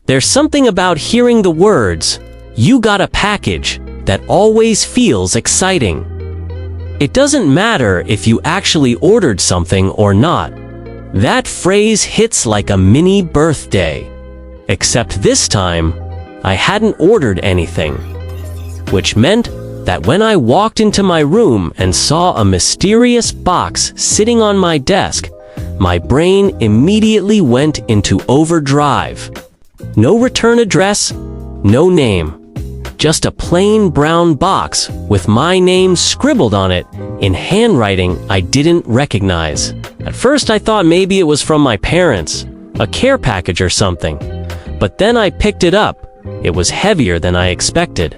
There's something about hearing the words, "You got a package," that always feels exciting. It doesn't matter if you actually ordered something or not. That phrase hits like a mini birthday. Except this time, I hadn't ordered anything. Which meant that when I walked into my room and saw a mysterious box sitting on my desk, my brain immediately went into overdrive. No return address, no name. Just a plain brown box with my name scribbled on it in handwriting I didn't recognize. At first I thought maybe it was from my parents, a care package or something. But then I picked it up. It was heavier than I expected.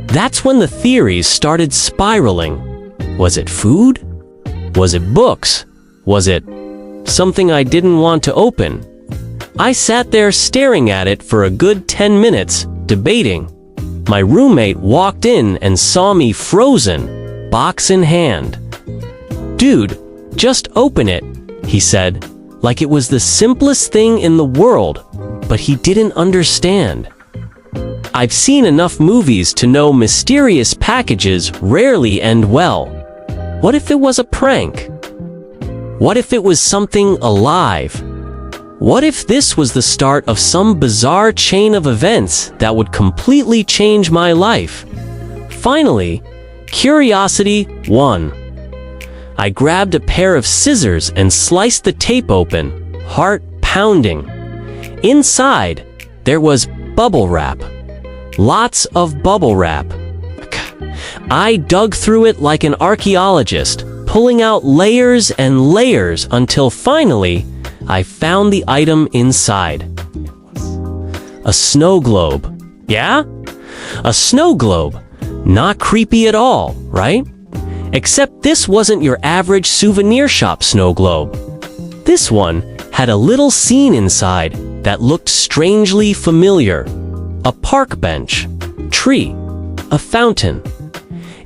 That's when the theories started spiraling. Was it food? Was it books? Was it something I didn't want to open? I sat there staring at it for a good 10 minutes, debating. My roommate walked in and saw me frozen, box in hand. "Dude, just open it," he said, like it was the simplest thing in the world, but he didn't understand. I've seen enough movies to know mysterious packages rarely end well. What if it was a prank? What if it was something alive? What if this was the start of some bizarre chain of events that would completely change my life? Finally, curiosity won. I grabbed a pair of scissors and sliced the tape open, heart pounding. Inside, there was bubble wrap. Lots of bubble wrap. I dug through it like an archaeologist, pulling out layers and layers until finally, I found the item inside. A snow globe. Yeah? A snow globe. Not creepy at all, right? Except this wasn't your average souvenir shop snow globe. This one had a little scene inside that looked strangely familiar. A park bench, tree, a fountain.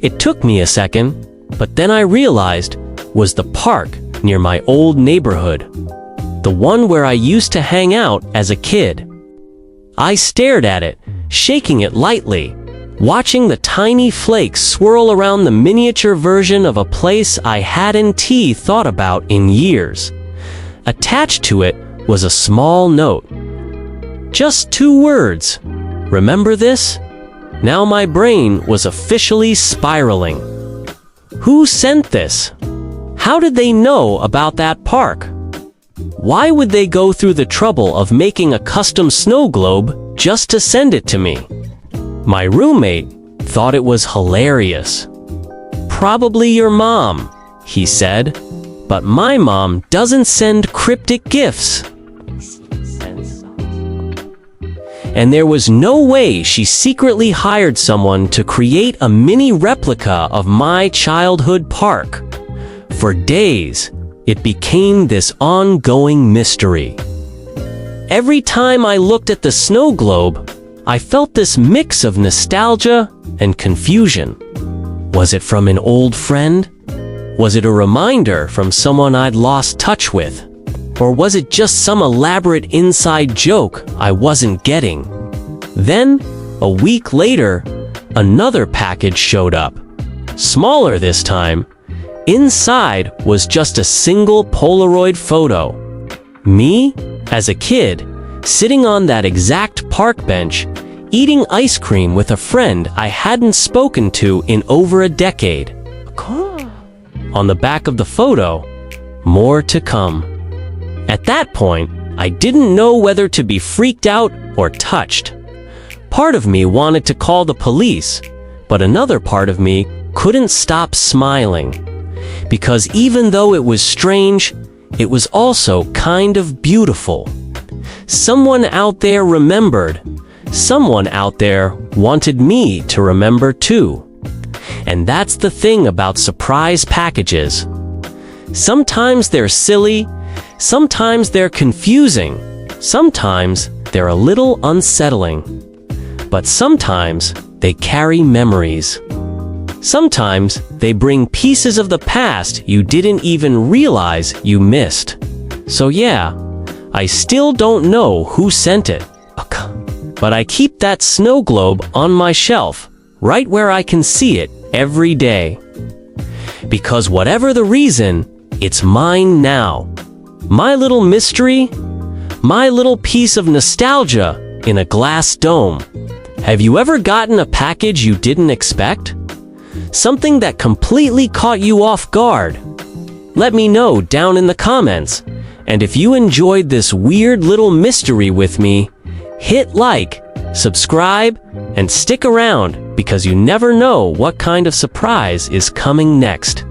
It took me a second, but then I realized was the park near my old neighborhood. The one where I used to hang out as a kid. I stared at it, shaking it lightly, watching the tiny flakes swirl around the miniature version of a place I hadn't thought about in years. Attached to it was a small note. Just 2 words. Remember this? Now my brain was officially spiraling. Who sent this? How did they know about that park? Why would they go through the trouble of making a custom snow globe just to send it to me? My roommate thought it was hilarious. "Probably your mom," he said. "But my mom doesn't send cryptic gifts." And there was no way she secretly hired someone to create a mini replica of my childhood park. For days, it became this ongoing mystery. Every time I looked at the snow globe, I felt this mix of nostalgia and confusion. Was it from an old friend? Was it a reminder from someone I'd lost touch with? Or was it just some elaborate inside joke I wasn't getting? Then, a week later, another package showed up. Smaller this time. Inside was just a single Polaroid photo. Me, as a kid, sitting on that exact park bench, eating ice cream with a friend I hadn't spoken to in over a decade. On the back of the photo, more to come. At that point, I didn't know whether to be freaked out or touched. Part of me wanted to call the police, but another part of me couldn't stop smiling. Because even though it was strange, it was also kind of beautiful. Someone out there remembered. Someone out there wanted me to remember too. And that's the thing about surprise packages. Sometimes they're silly, sometimes they're confusing, sometimes they're a little unsettling. But sometimes they carry memories. Sometimes they bring pieces of the past you didn't even realize you missed. So yeah, I still don't know who sent it. but I keep that snow globe on my shelf, right where I can see it every day. Because whatever the reason, it's mine now. My little mystery, my little piece of nostalgia in a glass dome. Have you ever gotten a package you didn't expect? Something that completely caught you off guard? Let me know down in the comments. And if you enjoyed this weird little mystery with me, hit like, subscribe, and stick around because you never know what kind of surprise is coming next.